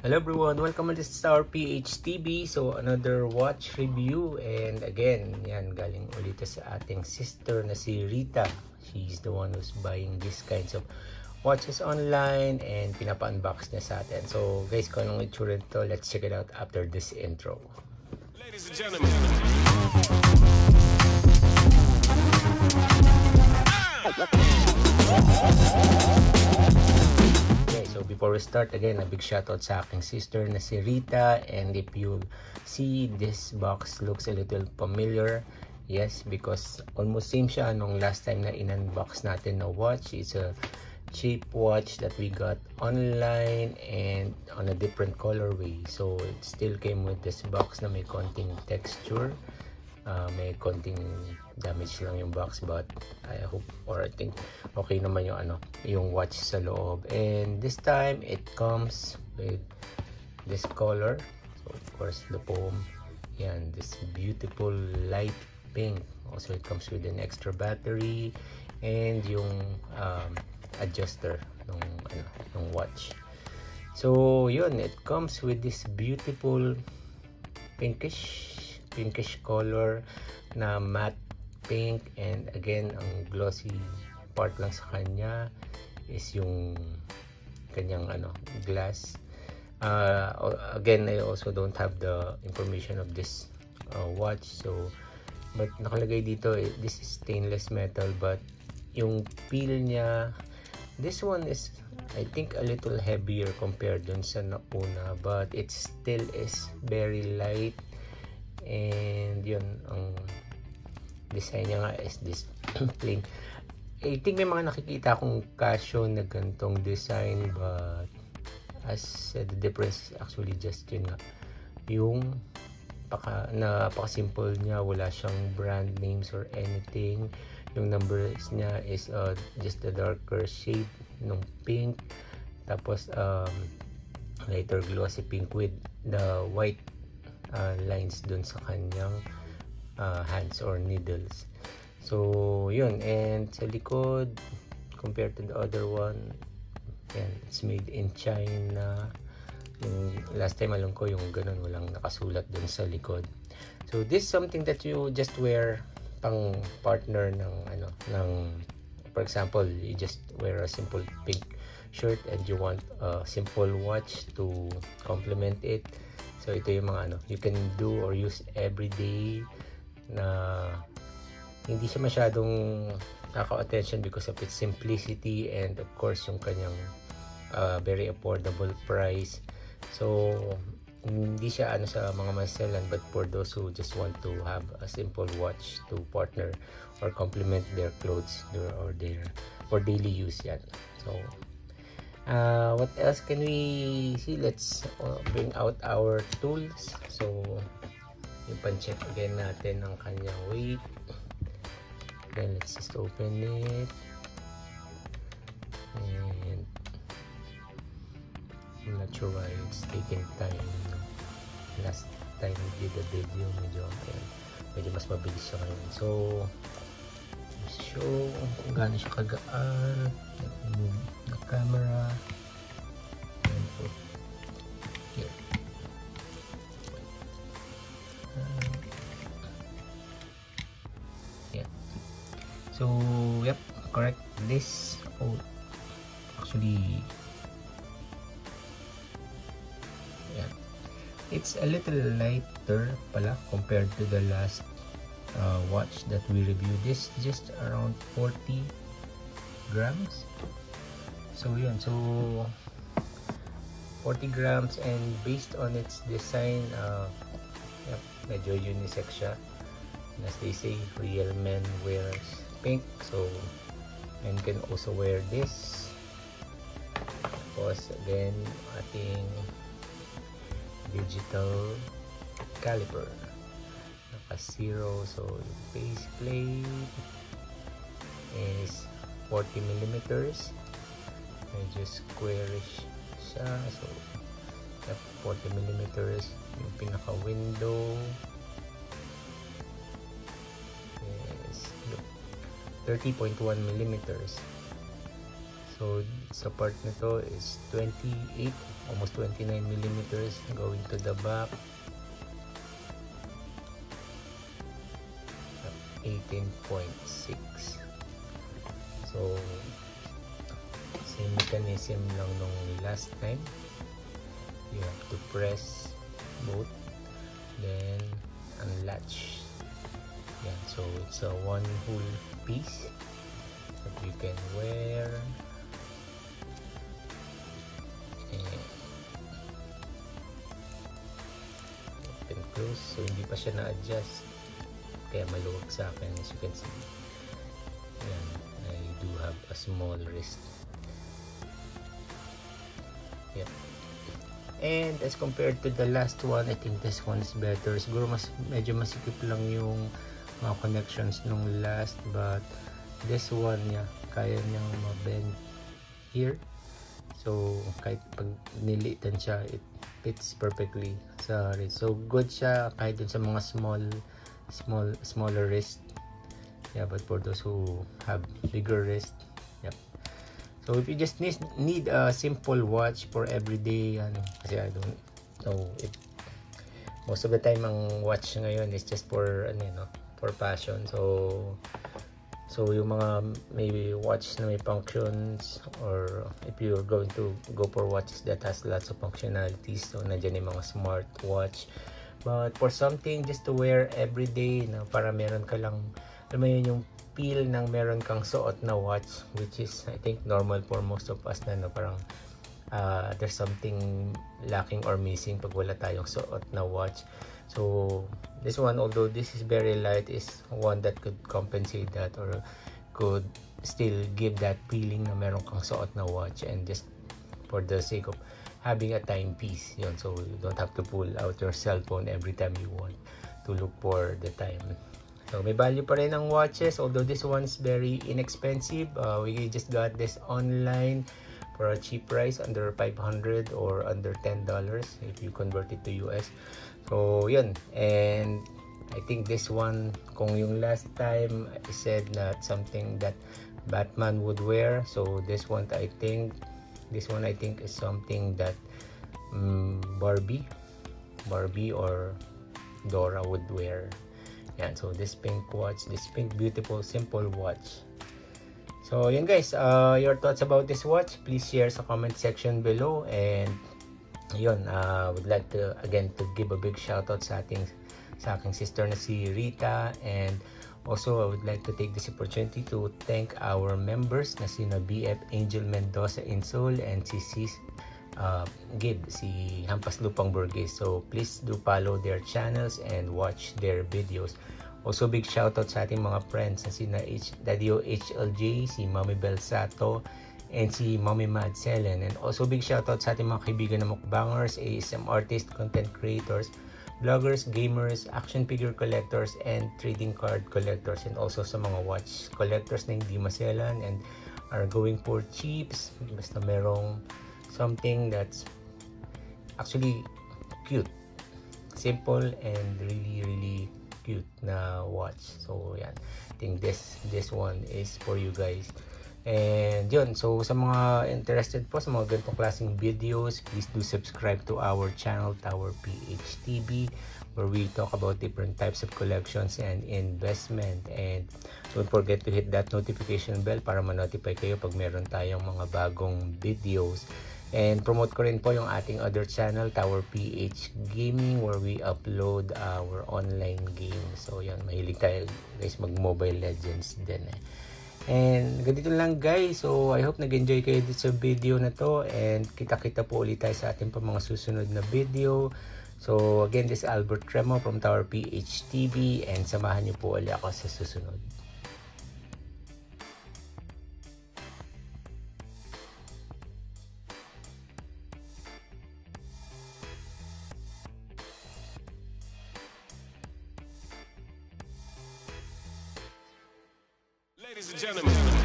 Hello everyone, welcome to Star PHTV. So another watch review, and again, yan galing ulit sa ating sister na si Rita. She's the one who's buying these kinds of watches online and pinapa-unbox niya sa atin. So guys, kung anong itsura nito, let's check it out after this intro. Ladies and gentlemen. So before we start, again, a big shoutout sa aking sister na si Rita. And if you see this box looks a little familiar, yes, because almost same siya nung last time na in-unbox natin na watch. It's a cheap watch that we got online and on a different colorway. So it still came with this box na may konting texture. May konting damage lang yung box, but I hope, or I think okay naman yung watch sa loob. And this time it comes with this color. So of course the foam, yan, this beautiful light pink. Also it comes with an extra battery and yung adjuster ng watch. So yun, it comes with this beautiful pinkish color na matte pink, and again ang glossy part lang sa kanya is yung kanyang glass. Again, I also don't have the information of this watch, so but nakalagay dito this is stainless metal, but yung peel niya, this one is I think a little heavier compared dun sa nauna, but it still is very light. And yun, ang design niya nga is this plain. I think may mga nakikita akong Casio na gantong design, but as said, the difference is actually just yun nga, yung napaka-simple niya, wala siyang brand names or anything. Yung numbers niya is just a darker shade ng pink, tapos lighter glossy pink with the white lines dun sa kanyang hands or needles. So yun, and sa likod compared to the other one, yan, it's made in China. Yung last time alam ko yung ganun, walang nakasulat dun sa likod. So this is something that you just wear pang partner ng for example, you just wear a simple pink shirt and you want a simple watch to complement it. So ito yung mga you can do or use every day, na hindi siya masyadong nakaka-attention because of its simplicity and of course yung kanyang very affordable price. So hindi siya sa mga maselan, but for those who just want to have a simple watch to partner or complement their clothes or their for daily use yan. So what else can we see? Let's bring out our tools. So ipan-check again natin ang kanyang weight. Then let's just open it. And I'm not sure why it's taking time. Last time we did the video, medyo mas mabilis siya ngayon. So show kung gaano siya kagaan. Move the camera and put here. Yeah. So yep, correct. This actually, yeah, it's a little lighter pala compared to the last watch that we reviewed. This just around 40 grams. So yun, so 40 grams, and based on its design, yep, medyo unisex siya. And as they say, real men wears pink, so men can also wear this. Tapos again, ating digital caliper, naka 0. So yung face plate is 40 millimeters, medyo squarish siya. So 40 millimeters. Yung pinaka window is 30.1 millimeters. So sa part na to is 28, almost 29 millimeters going to the back. 18.6. So same mechanism lang nung last time. You have to press both, then unlatch. Yan, so it's a one whole piece that you can wear. And open close, so hindi pa siya na-adjust, kaya maluwag sa akin. As you can see, yan, I do have a small wrist. Yep. And as compared to the last one, I think this one is better. Siguro medyo masikip lang yung mga connections nung last, but this one, yeah, kaya niyang ma-bend here. So kahit pag nilitan siya, it fits perfectly sa wrist. So good siya kahit dun sa mga smaller wrist. Yeah, but for those who have bigger wrist, yep. So if you just need a simple watch for everyday, kasi I don't know if most of the time ang watch ngayon is just for for fashion. So yung mga maybe watch na may functions, or if you're going to go for watches that has lots of functionalities, so nandiyan yung mga smart watch. But for something just to wear every day, para meron ka lang, alam mo yun, yung feel ng meron kang suot na watch, which is I think normal for most of us na parang there's something lacking or missing pag wala tayong suot na watch. So this one, although this is very light, is one that could compensate that, or could still give that feeling na meron kang suot na watch, and just for the sake of having a timepiece yun, so you don't have to pull out your cell phone every time you want to look for the time. So may value pa rin ang watches, although this one's very inexpensive. We just got this online for a cheap price, under 500 or under $10 if you convert it to US. So yun, and I think this one, kung yung last time I said that something that Batman would wear, so this one I think is something that Barbie or Dora would wear. Yan, so this pink watch, this pink beautiful simple watch. So yun guys, your thoughts about this watch, please share sa comment section below. And yun, would like to again to give a big shout out sa aking sister na si Rita, and also I would like to take this opportunity to thank our members na sina BF Angel Mendoza in Seoul and si Gib, si Hampas Lupang Burgess. So please do follow their channels and watch their videos. Also big shoutout sa ating mga friends na sina Daddy HLJ, si Mami Belsato, and si Mami Mad Selen. And also big shoutout sa ating mga kaibigan na mukbangers, ASM artists, content creators, vloggers, gamers, action figure collectors, and trading card collectors, and also sa mga watch collectors na hindi maselan and are going for cheaps, basta merong something that's actually cute, simple, and really cute na watch. So yan, I think this one is for you guys. And yun, so sa mga interested po sa mga ganitong klaseng videos, please do subscribe to our channel, Tower PH TV, where we talk about different types of collections and investment. And don't forget to hit that notification bell para ma-notify kayo pag meron tayong mga bagong videos. And promote ko rin po yung ating other channel, Tower PH Gaming, where we upload our online games. So yan, mahilig tayo guys mag-Mobile Legends din eh. And ganito lang guys, so I hope nag-enjoy kayo dito sa video na to, and kita-kita po ulit tayo sa ating pa mga susunod na video. So again, this is Albert Remo from Tower PH TV, and samahan niyo po ulit ako sa susunod. Ladies and gentlemen.